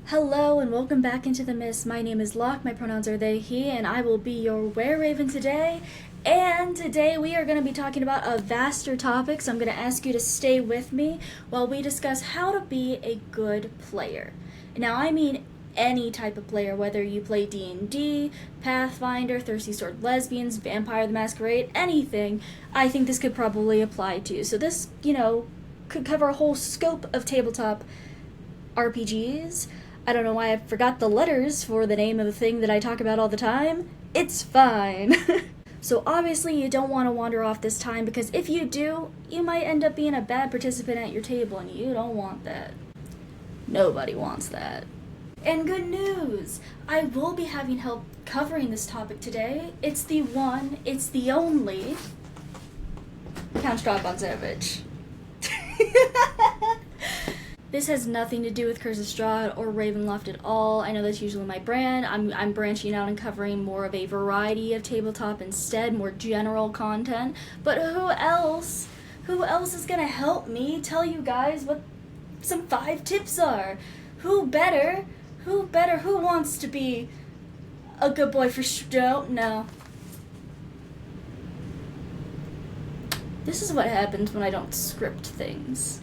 Hello and welcome back into the mist. My name is Locke, my pronouns are they, he, and I will be your wereraven today. And today we are going to be talking about a vaster topic, so I'm going to ask you to stay with me while we discuss how to be a good player. Now I mean any type of player, whether you play D&D, Pathfinder, Thirsty Sword Lesbians, Vampire the Masquerade, anything, I think this could probably apply to. So this, could cover a whole scope of tabletop RPGs. I don't know why I forgot the letters for the name of the thing that I talk about all the time. It's fine. So obviously you don't want to wander off this time, because if you do, you might end up being a bad participant at your table, and you don't want that. Nobody wants that. And good news! I will be having help covering this topic today. It's the one, it's the only Count Strahd. This has nothing to do with Curse of Strahd or Ravenloft at all. I know that's usually my brand. I'm branching out and covering more of a variety of tabletop instead, more general content. But who else is gonna help me tell you guys what some 5 tips are? Who better? Who wants to be a good boy for Strahd? No. This is what happens when I don't script things.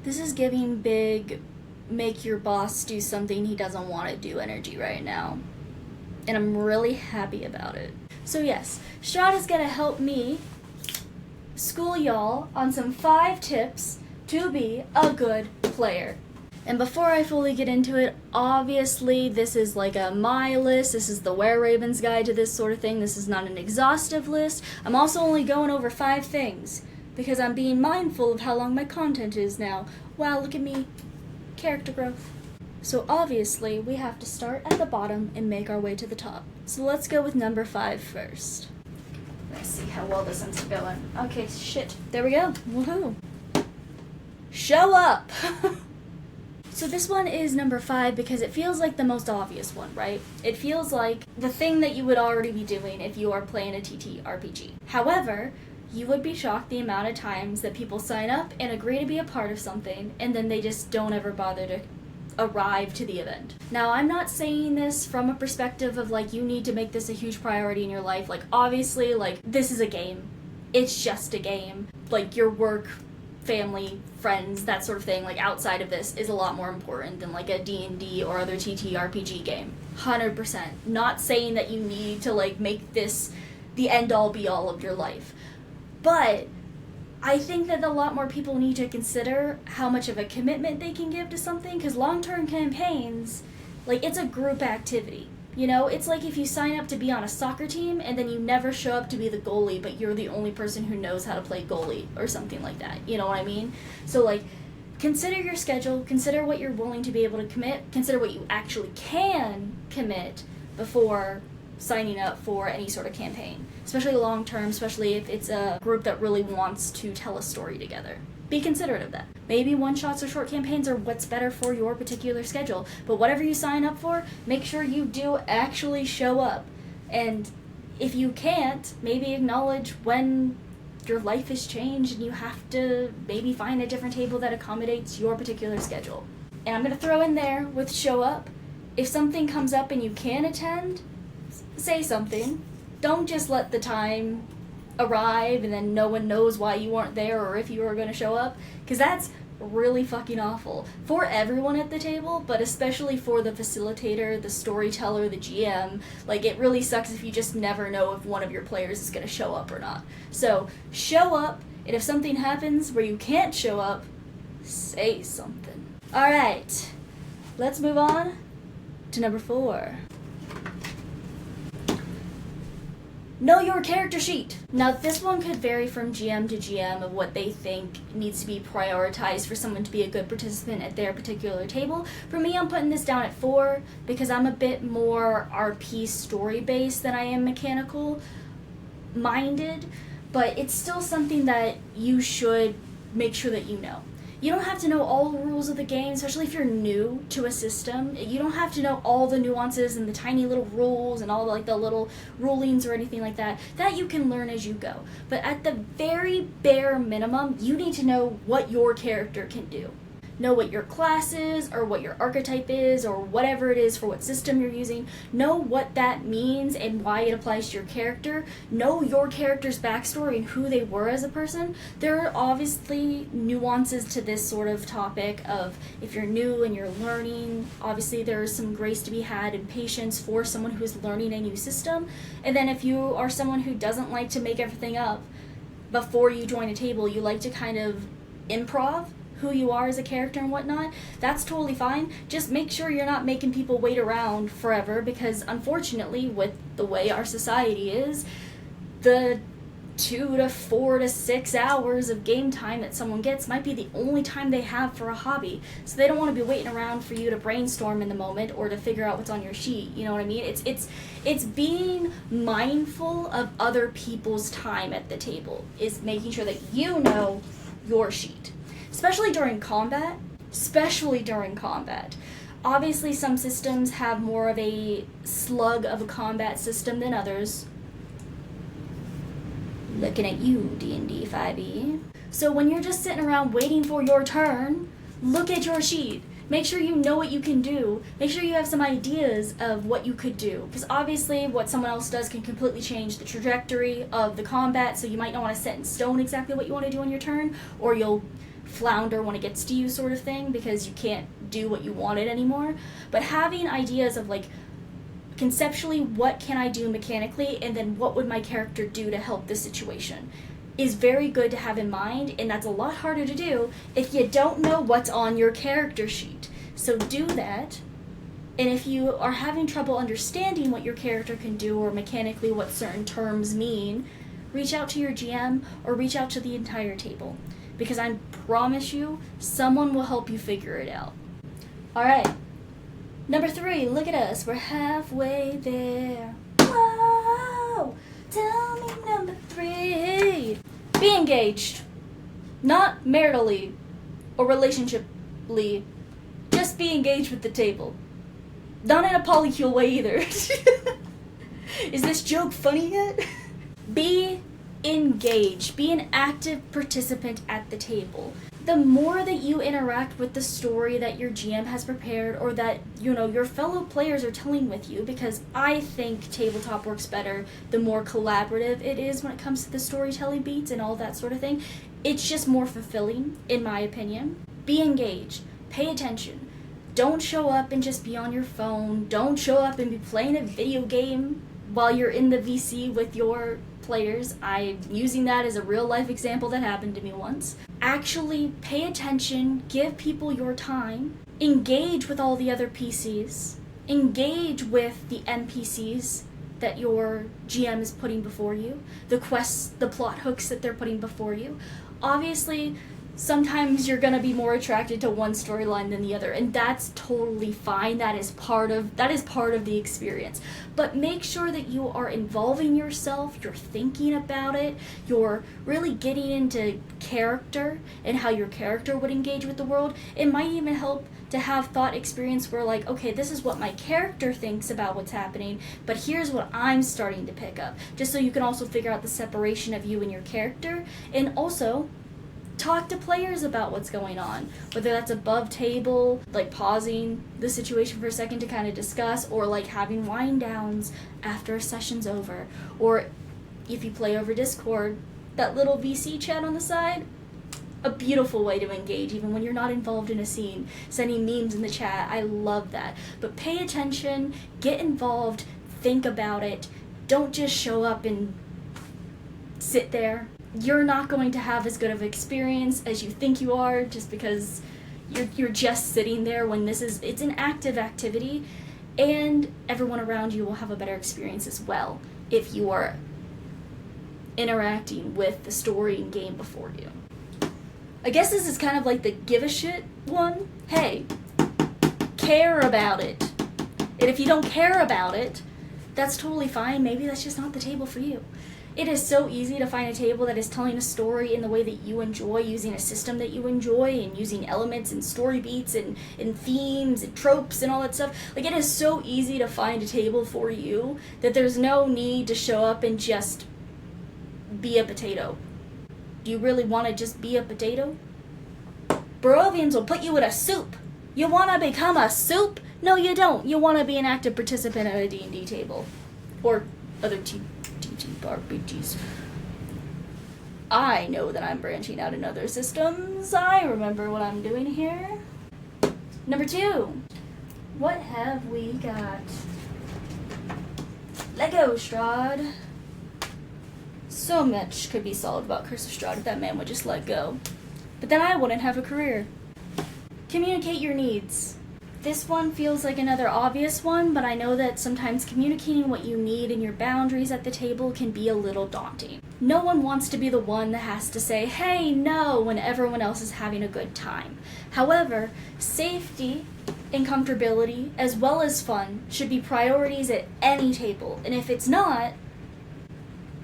This is giving big, make your boss do something he doesn't want to do energy right now. And I'm really happy about it. So yes, Strahd is going to help me school y'all on some 5 tips to be a good player. And before I fully get into it, obviously this is like my list. This is the wereraven's guide to this sort of thing. This is not an exhaustive list. I'm also only going over 5 things, because I'm being mindful of how long my content is now. Wow, look at me. Character growth. So obviously, we have to start at the bottom and make our way to the top. So let's go with number 5 first. Let's see how well this one's going. Okay, shit. There we go. Woohoo. Show up! So this one is number 5 because it feels like the most obvious one, right? It feels like the thing that you would already be doing if you are playing a TTRPG. However, you would be shocked the amount of times that people sign up and agree to be a part of something, and then they just don't ever bother to arrive to the event. Now, I'm not saying this from a perspective of, you need to make this a huge priority in your life. Obviously, this is a game. It's just a game. Your work, family, friends, that sort of thing, outside of this is a lot more important than, a D&D or other TTRPG game. 100%. Not saying that you need to, make this the end-all, be-all of your life. But I think that a lot more people need to consider how much of a commitment they can give to something, because long-term campaigns, it's a group activity. It's like if you sign up to be on a soccer team and then you never show up to be the goalie, but you're the only person who knows how to play goalie or something like that. You know what I mean? So, consider your schedule, consider what you're willing to be able to commit, consider what you actually can commit before signing up for any sort of campaign, especially long term, especially if it's a group that really wants to tell a story together. Be considerate of that. Maybe one-shots or short campaigns are what's better for your particular schedule, but whatever you sign up for, make sure you do actually show up. And if you can't, maybe acknowledge when your life has changed and you have to maybe find a different table that accommodates your particular schedule. And I'm going to throw in there with show up, if something comes up and you can attend, say something. Don't just let the time arrive and then no one knows why you weren't there or if you were going to show up, because that's really fucking awful for everyone at the table, but especially for the facilitator, the storyteller, the GM. It really sucks if you just never know if one of your players is going to show up or not. So show up, and if something happens where you can't show up, say something. Alright, let's move on to number 4. Know your character sheet. Now, this one could vary from GM to GM of what they think needs to be prioritized for someone to be a good participant at their particular table. For me, I'm putting this down at 4 because I'm a bit more RP story-based than I am mechanical-minded, but it's still something that you should make sure that you know. You don't have to know all the rules of the game, especially if you're new to a system. You don't have to know all the nuances and the tiny little rules and all the little rulings or anything like that. That you can learn as you go. But at the very bare minimum, you need to know what your character can do. Know what your class is, or what your archetype is, or whatever it is for what system you're using. Know what that means and why it applies to your character. Know your character's backstory and who they were as a person. There are obviously nuances to this sort of topic of if you're new and you're learning, obviously there is some grace to be had and patience for someone who is learning a new system. And then if you are someone who doesn't like to make everything up before you join a table, you like to kind of improv who you are as a character and whatnot, that's totally fine. Just make sure you're not making people wait around forever, because unfortunately, with the way our society is, the 2 to 4 to 6 hours of game time that someone gets might be the only time they have for a hobby. So they don't want to be waiting around for you to brainstorm in the moment or to figure out what's on your sheet. You know what I mean? It's being mindful of other people's time at the table. Is making sure that you know your sheet. Especially during combat. Obviously, some systems have more of a slug of a combat system than others. Looking at you, D&D 5e. So when you're just sitting around waiting for your turn, look at your sheet. Make sure you know what you can do. Make sure you have some ideas of what you could do. Because obviously what someone else does can completely change the trajectory of the combat, so you might not want to set in stone exactly what you want to do on your turn, or you'll flounder when it gets to you sort of thing, because you can't do what you wanted anymore. But having ideas of like, conceptually, what can I do mechanically, and then what would my character do to help this situation, is very good to have in mind, and that's a lot harder to do if you don't know what's on your character sheet. So do that, and if you are having trouble understanding what your character can do or mechanically what certain terms mean, reach out to your GM or reach out to the entire table, because I promise you, someone will help you figure it out. Alright, number 3, look at us, we're halfway there. Whoa! Tell me number 3. Be engaged. Not maritally or relationshiply. Just be engaged with the table. Not in a polycule way either. Is this joke funny yet? Be engaged. Be an active participant at the table. The more that you interact with the story that your GM has prepared, or that, you know, your fellow players are telling with you, because I think tabletop works better the more collaborative it is when it comes to the storytelling beats and all that sort of thing. It's just more fulfilling, in my opinion. Be engaged. Pay attention. Don't show up and just be on your phone. Don't show up and be playing a video game while you're in the VC with your players. I'm using that as a real life example that happened to me once. Actually pay attention, give people your time, engage with all the other PCs, engage with the NPCs that your GM is putting before you, the quests, the plot hooks that they're putting before you. Obviously, sometimes you're gonna be more attracted to one storyline than the other, and that's totally fine. That is part of the experience. But make sure that you are involving yourself, you're thinking about it, you're really getting into character and how your character would engage with the world. It might even help to have thought experience where, like, okay, this is what my character thinks about what's happening, but here's what I'm starting to pick up, just so you can also figure out the separation of you and your character. And also talk to players about what's going on, whether that's above table, like pausing the situation for a second to kind of discuss, or like having wind downs after a session's over, or if you play over Discord, that little VC chat on the side, a beautiful way to engage even when you're not involved in a scene, sending memes in the chat. I love that. But pay attention, get involved, think about it. Don't just show up and sit there. You're not going to have as good of an experience as you think you are, just because you're just sitting there when it's an active activity, and everyone around you will have a better experience as well if you are interacting with the story and game before you. I guess this is kind of like the give a shit one. Hey, care about it. And if you don't care about it, that's totally fine. Maybe that's just not the table for you. It is so easy to find a table that is telling a story in the way that you enjoy, using a system that you enjoy, and using elements and story beats and themes and tropes and all that stuff. Like, it is so easy to find a table for you that there's no need to show up and just be a potato. Do you really want to just be a potato? Barovians will put you in a soup. You want to become a soup? No, you don't. You want to be an active participant at a D&D table. Or other TTRPGs. I know that I'm branching out in other systems. I remember what I'm doing here. Number 2. What have we got? Let go, Strahd. So much could be solved about Curse of Strahd if that man would just let go. But then I wouldn't have a career. Communicate your needs. This one feels like another obvious one, but I know that sometimes communicating what you need and your boundaries at the table can be a little daunting. No one wants to be the one that has to say, hey, no, when everyone else is having a good time. However, safety and comfortability, as well as fun, should be priorities at any table. And if it's not,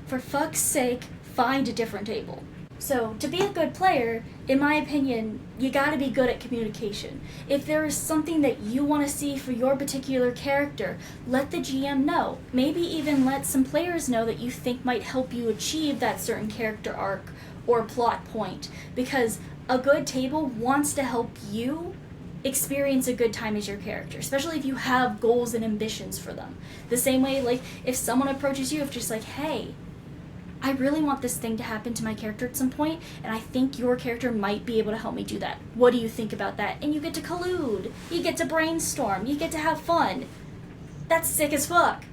for fuck's sake, find a different table. So, to be a good player, in my opinion, you gotta be good at communication. If there is something that you want to see for your particular character, let the GM know. Maybe even let some players know that you think might help you achieve that certain character arc or plot point. Because a good table wants to help you experience a good time as your character, especially if you have goals and ambitions for them. The same way, like, if someone approaches you, if just like, hey, I really want this thing to happen to my character at some point, and I think your character might be able to help me do that. What do you think about that? And you get to collude. You get to brainstorm. You get to have fun. That's sick as fuck.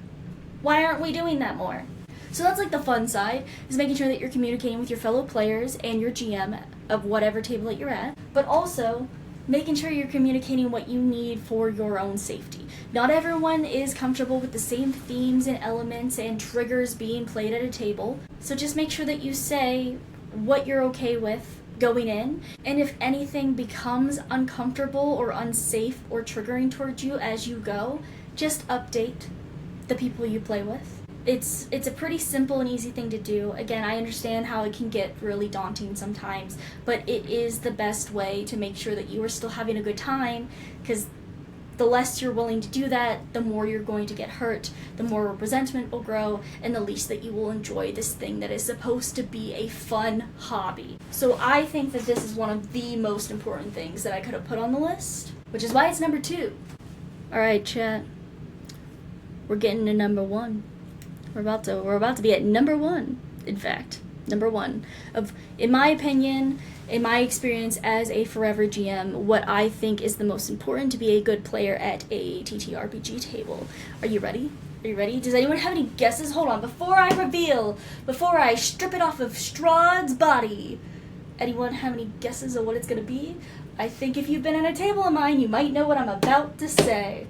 Why aren't we doing that more? So that's like the fun side, is making sure that you're communicating with your fellow players and your GM of whatever table that you're at, but also making sure you're communicating what you need for your own safety. Not everyone is comfortable with the same themes and elements and triggers being played at a table, so just make sure that you say what you're okay with going in, and if anything becomes uncomfortable or unsafe or triggering towards you as you go, just update the people you play with. It's a pretty simple and easy thing to do. Again, I understand how it can get really daunting sometimes, but it is the best way to make sure that you are still having a good time, because the less you're willing to do that, the more you're going to get hurt, the more resentment will grow, and the least that you will enjoy this thing that is supposed to be a fun hobby. So I think that this is one of the most important things that I could have put on the list, which is why it's number 2. Alright, chat. We're getting to number 1. We're about to be at number 1, in fact. Number 1 of, in my opinion, in my experience as a forever GM, what I think is the most important to be a good player at a TTRPG table. Are you ready? Are you ready? Does anyone have any guesses? Hold on, before I strip it off of Strahd's body. Anyone have any guesses of what it's gonna be? I think if you've been at a table of mine, you might know what I'm about to say.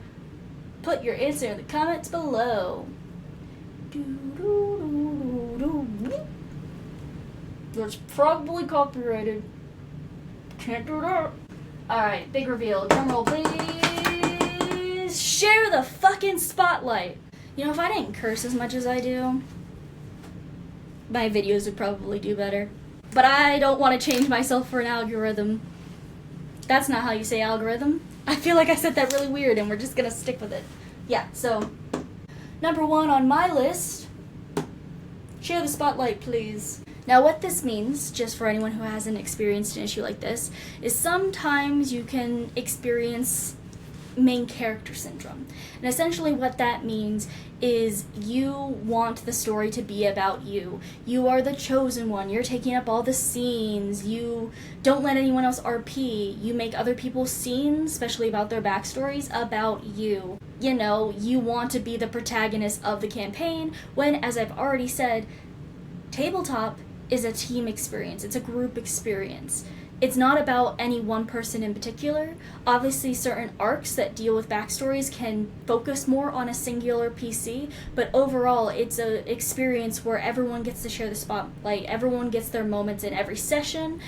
Put your answer in the comments below. That's probably copyrighted. Can't do that. Alright, big reveal. Drumroll, please. Share the fucking spotlight. You know, if I didn't curse as much as I do, my videos would probably do better. But I don't want to change myself for an algorithm. That's not how you say algorithm. I feel like I said that really weird, and we're just gonna stick with it. Yeah, so number 1 on my list, share the spotlight, please. Now what this means, just for anyone who hasn't experienced an issue like this, is sometimes you can experience main character syndrome. And essentially what that means is you want the story to be about you. You are the chosen one. You're taking up all the scenes. You don't let anyone else RP. You make other people's scenes, especially about their backstories, about you. You know, you want to be the protagonist of the campaign when, as I've already said, tabletop is a team experience. It's a group experience. It's not about any one person in particular. Obviously, certain arcs that deal with backstories can focus more on a singular PC, but overall, it's an experience where everyone gets to share the spotlight. Everyone gets their moments in every session,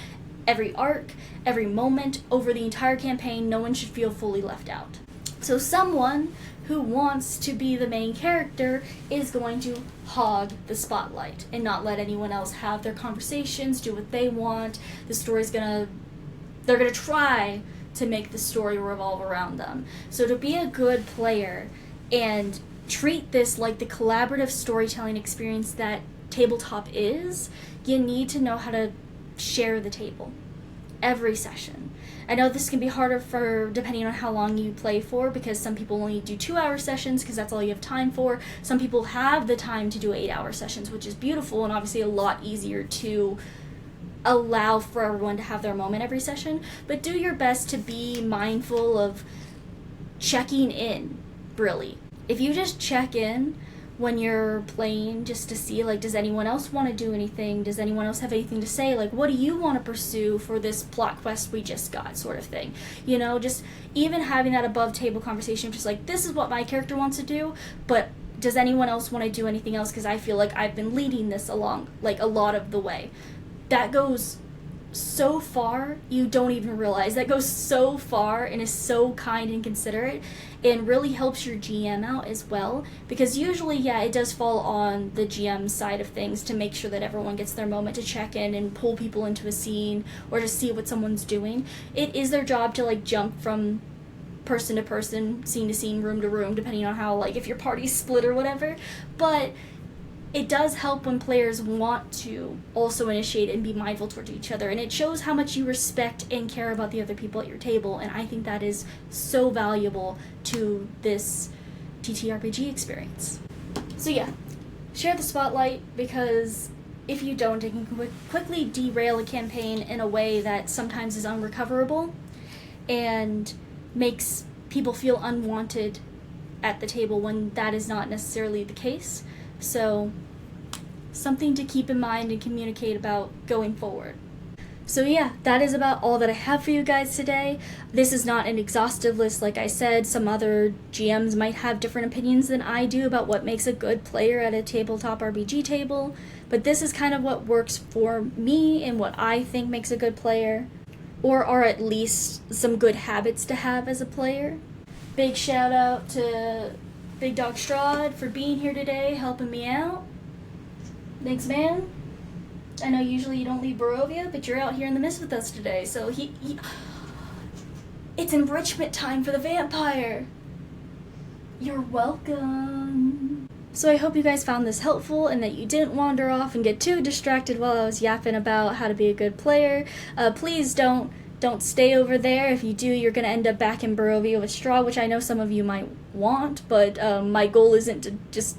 every arc, every moment, over the entire campaign. No one should feel fully left out. So someone who wants to be the main character is going to hog the spotlight and not let anyone else have their conversations, do what they want. The story's they're gonna try to make the story revolve around them. So to be a good player and treat this like the collaborative storytelling experience that tabletop is, you need to know how to share the table every session. I know this can be harder for depending on how long you play for, because some people only do 2-hour sessions because that's all you have time for. Some people have the time to do 8-hour sessions, which is beautiful and obviously a lot easier to allow for everyone to have their moment every session. But do your best to be mindful of checking in, really. If you just check in when you're playing just to see, like, does anyone else want to do anything? Does anyone else have anything to say? Like, what do you want to pursue for this plot quest we just got, sort of thing. You know, just even having that above table conversation, just like, this is what my character wants to do, but does anyone else want to do anything else? Because I feel like I've been leading this along, like, a lot of the way. That goes so far, you don't even realize. That goes so far and is so kind and considerate, and really helps your GM out as well, because usually, yeah, it does fall on the GM side of things to make sure that everyone gets their moment to check in and pull people into a scene or to see what someone's doing. It is their job to, like, jump from person to person, scene to scene, room to room, depending on how, like, if your party's split or whatever, but it does help when players want to also initiate and be mindful towards each other, and it shows how much you respect and care about the other people at your table, and I think that is so valuable to this TTRPG experience. So yeah, share the spotlight, because if you don't, it can quickly derail a campaign in a way that sometimes is unrecoverable and makes people feel unwanted at the table when that is not necessarily the case. So, something to keep in mind and communicate about going forward. So yeah, that is about all that I have for you guys today. This is not an exhaustive list, like I said. Some other GMs might have different opinions than I do about what makes a good player at a tabletop RPG table, but this is kind of what works for me and what I think makes a good player, or are at least some good habits to have as a player. Big shout out to Big Dog Strahd for being here today, helping me out. Thanks, man. I know usually you don't leave Barovia, but you're out here in the mist with us today, so he it's enrichment time for the vampire. You're welcome. So I hope you guys found this helpful and that you didn't wander off and get too distracted while I was yapping about how to be a good player. Please don't stay over there. If you do, you're going to end up back in Barovia with Strahd, which I know some of you might want, but my goal isn't to just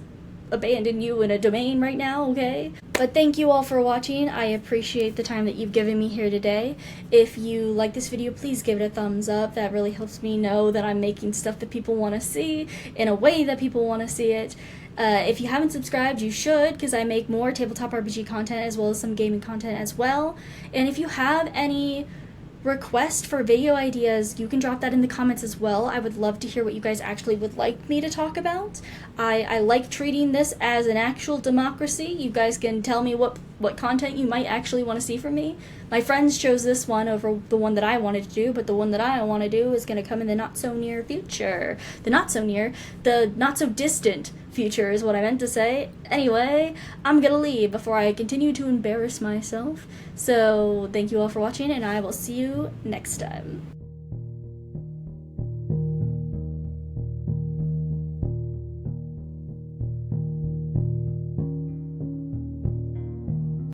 abandon you in a domain right now, okay? But thank you all for watching. I appreciate the time that you've given me here today. If you like this video, please give it a thumbs up. That really helps me know that I'm making stuff that people want to see in a way that people want to see it. If you haven't subscribed, you should, because I make more tabletop RPG content as well as some gaming content as well. And if you have any request for video ideas, you can drop that in the comments as well. I would love to hear what you guys actually would like me to talk about. I like treating this as an actual democracy. You guys can tell me what content you might actually want to see from me. My friends chose this one over the one that I wanted to do, but the one that I want to do is going to come in the not so near future. The not so distant future is what I meant to say. Anyway, I'm gonna leave before I continue to embarrass myself. So thank you all for watching, and I will see you next time.